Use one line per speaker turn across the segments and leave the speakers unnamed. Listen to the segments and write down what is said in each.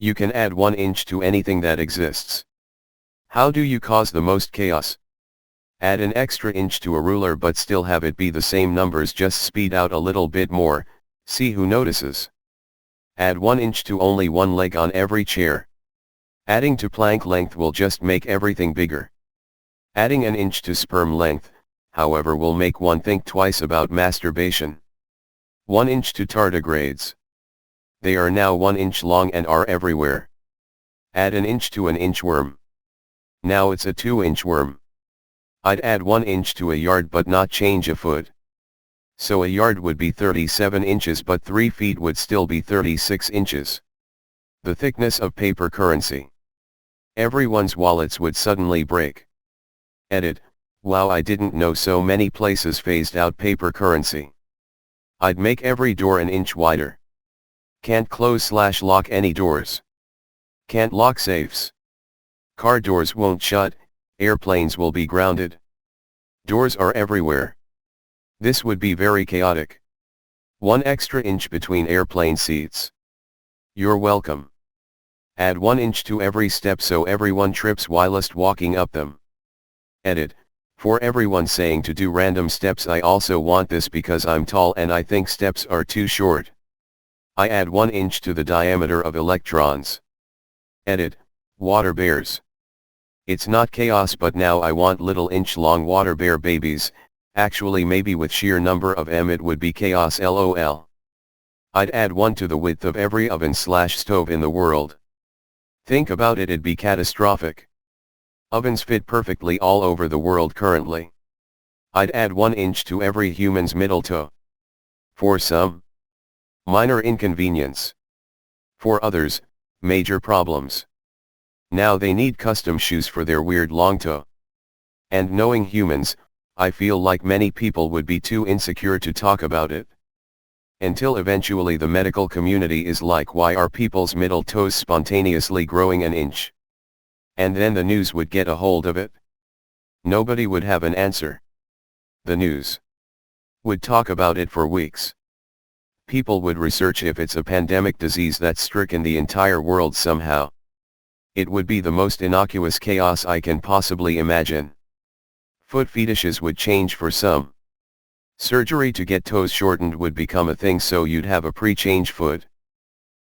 You can add 1 inch to anything that exists. How do you cause the most chaos? Add an extra inch to a ruler but still have it be the same numbers, just speed out a little bit more, see who notices. Add 1 inch to only one leg on every chair. Adding to plank length will just make everything bigger. Adding an inch to sperm length, however, will make one think twice about masturbation. 1 inch to tardigrades. They are now 1 inch long and are everywhere. Add an inch to an inchworm. Now it's a 2-inch worm. I'd add 1 inch to a yard but not change a foot. So a yard would be 37 inches but 3 feet would still be 36 inches. The thickness of paper currency. Everyone's wallets would suddenly break. Edit, wow, I didn't know so many places phased out paper currency. I'd make every door an inch wider. Can't close/lock any doors. Can't lock safes. Car doors won't shut, airplanes will be grounded. Doors are everywhere. This would be very chaotic. 1 extra inch between airplane seats. You're welcome. Add 1 inch to every step so everyone trips whilst walking up them. Edit, for everyone saying to do random steps, I also want this because I'm tall and I think steps are too short. I add 1 inch to the diameter of electrons. Edit, water bears. It's not chaos but now I want little inch-long water bear babies, actually maybe with sheer number of M it would be chaos lol. I'd add 1 to the width of every oven/stove in the world. Think about it, it'd be catastrophic. Ovens fit perfectly all over the world currently. I'd add 1 inch to every human's middle toe. For some, minor inconvenience. For others, major problems. Now they need custom shoes for their weird long toe. And knowing humans, I feel like many people would be too insecure to talk about it. Until eventually the medical community is like, why are people's middle toes spontaneously growing an inch? And then the news would get a hold of it. Nobody would have an answer. The news would talk about it for weeks. People would research if it's a pandemic disease that's stricken the entire world somehow. It would be the most innocuous chaos I can possibly imagine. Foot fetishes would change for some. Surgery to get toes shortened would become a thing, so you'd have a pre-change foot.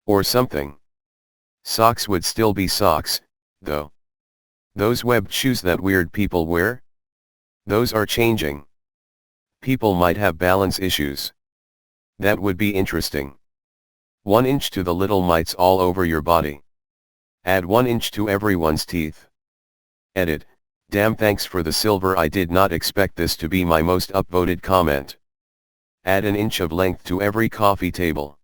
Or something. Socks would still be socks, though. Those webbed shoes that weird people wear? Those are changing. People might have balance issues. That would be interesting. 1 inch to the little mites all over your body. Add 1 inch to everyone's teeth. Edit, damn, thanks for the silver, I did not expect this to be my most upvoted comment. Add an inch of length to every coffee table.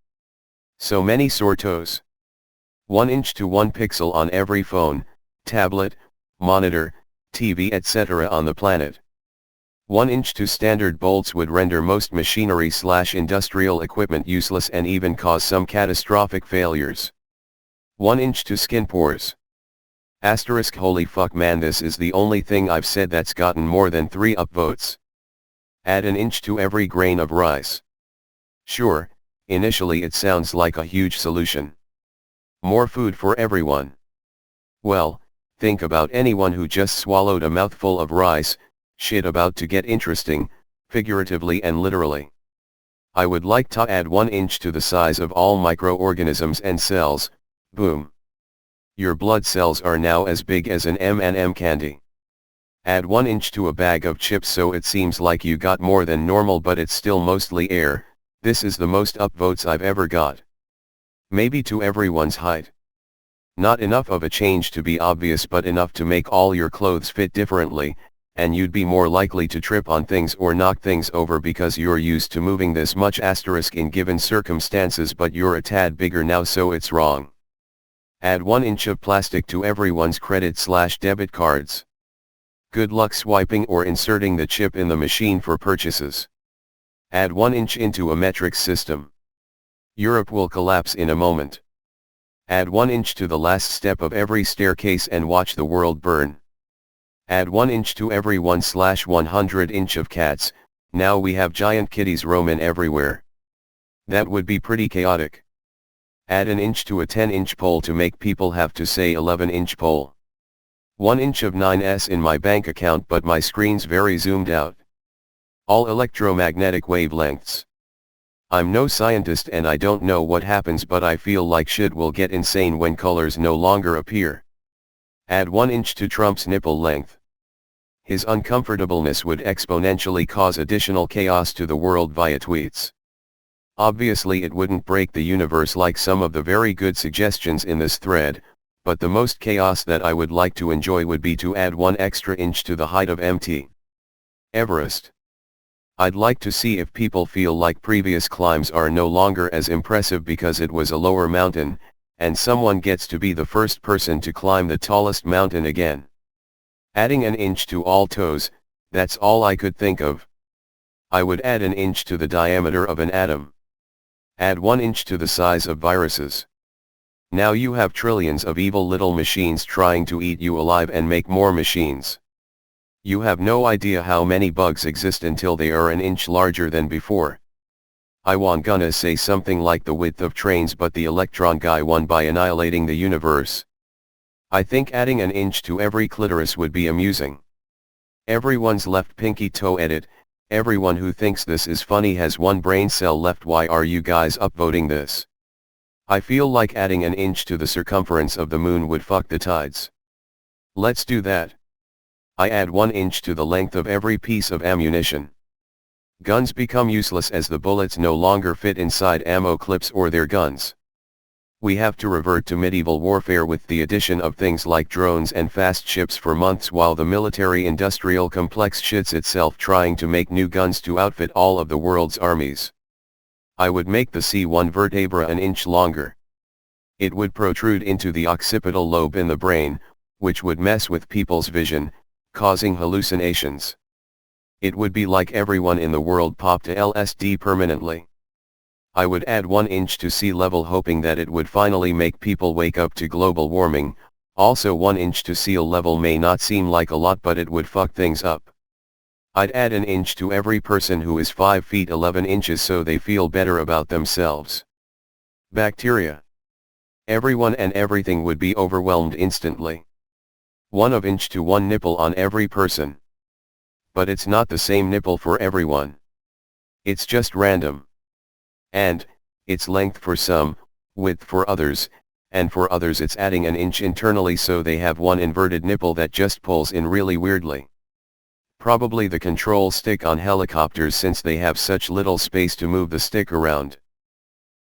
So many sore toes. 1 inch to 1 pixel on every phone, tablet, monitor, TV etc. on the planet. 1 inch to standard bolts would render most machinery/industrial equipment useless and even cause some catastrophic failures. 1 inch to skin pores. Asterisk, holy fuck man, this is the only thing I've said that's gotten more than 3 upvotes. Add an inch to every grain of rice. Sure, initially it sounds like a huge solution. More food for everyone. Well, think about anyone who just swallowed a mouthful of rice. Shit about to get interesting, figuratively and literally. I would like to add 1 inch to the size of all microorganisms and cells, boom. Your blood cells are now as big as an M&M candy. Add 1 inch to a bag of chips so it seems like you got more than normal but it's still mostly air, this is the most upvotes I've ever got. Maybe to everyone's height. Not enough of a change to be obvious but enough to make all your clothes fit differently, and you'd be more likely to trip on things or knock things over because you're used to moving this much asterisk in given circumstances, but you're a tad bigger now so it's wrong. Add 1 inch of plastic to everyone's credit/debit cards. Good luck swiping or inserting the chip in the machine for purchases. Add 1 inch into a metric system. Europe will collapse in a moment. Add 1 inch to the last step of every staircase and watch the world burn. Add 1 inch to every 1/100 inch of cats, now we have giant kitties roaming everywhere. That would be pretty chaotic. Add an inch to a 10-inch pole to make people have to say 11-inch pole. 1 inch of 9s in my bank account, but my screen's very zoomed out. All electromagnetic wavelengths. I'm no scientist and I don't know what happens, but I feel like shit will get insane when colors no longer appear. Add 1 inch to Trump's nipple length. His uncomfortableness would exponentially cause additional chaos to the world via tweets. Obviously it wouldn't break the universe like some of the very good suggestions in this thread, but the most chaos that I would like to enjoy would be to add 1 extra inch to the height of Mt. Everest. I'd like to see if people feel like previous climbs are no longer as impressive because it was a lower mountain, and someone gets to be the first person to climb the tallest mountain again. Adding an inch to all toes, that's all I could think of. I would add an inch to the diameter of an atom. Add 1 inch to the size of viruses. Now you have trillions of evil little machines trying to eat you alive and make more machines. You have no idea how many bugs exist until they are an inch larger than before. I want gonna say something like the width of trains, but the electron guy won by annihilating the universe. I think adding an inch to every clitoris would be amusing. Everyone's left pinky toe edit. Everyone who thinks this is funny has one brain cell left. Why are you guys upvoting this? I feel like adding an inch to the circumference of the moon would fuck the tides. Let's do that. I add 1 inch to the length of every piece of ammunition. Guns become useless as the bullets no longer fit inside ammo clips or their guns. We have to revert to medieval warfare with the addition of things like drones and fast ships for months while the military-industrial complex shits itself trying to make new guns to outfit all of the world's armies. I would make the C1 vertebra an inch longer. It would protrude into the occipital lobe in the brain, which would mess with people's vision, causing hallucinations. It would be like everyone in the world popped a LSD permanently. I would add 1 inch to sea level, hoping that it would finally make people wake up to global warming. Also 1 inch to sea level may not seem like a lot, but it would fuck things up. I'd add an inch to every person who is 5 feet 11 inches so they feel better about themselves. Bacteria. Everyone and everything would be overwhelmed instantly. 1 inch to 1 nipple on every person. But it's not the same nipple for everyone. It's just random. And, it's length for some, width for others, and for others it's adding an inch internally so they have one inverted nipple that just pulls in really weirdly. Probably the control stick on helicopters since they have such little space to move the stick around.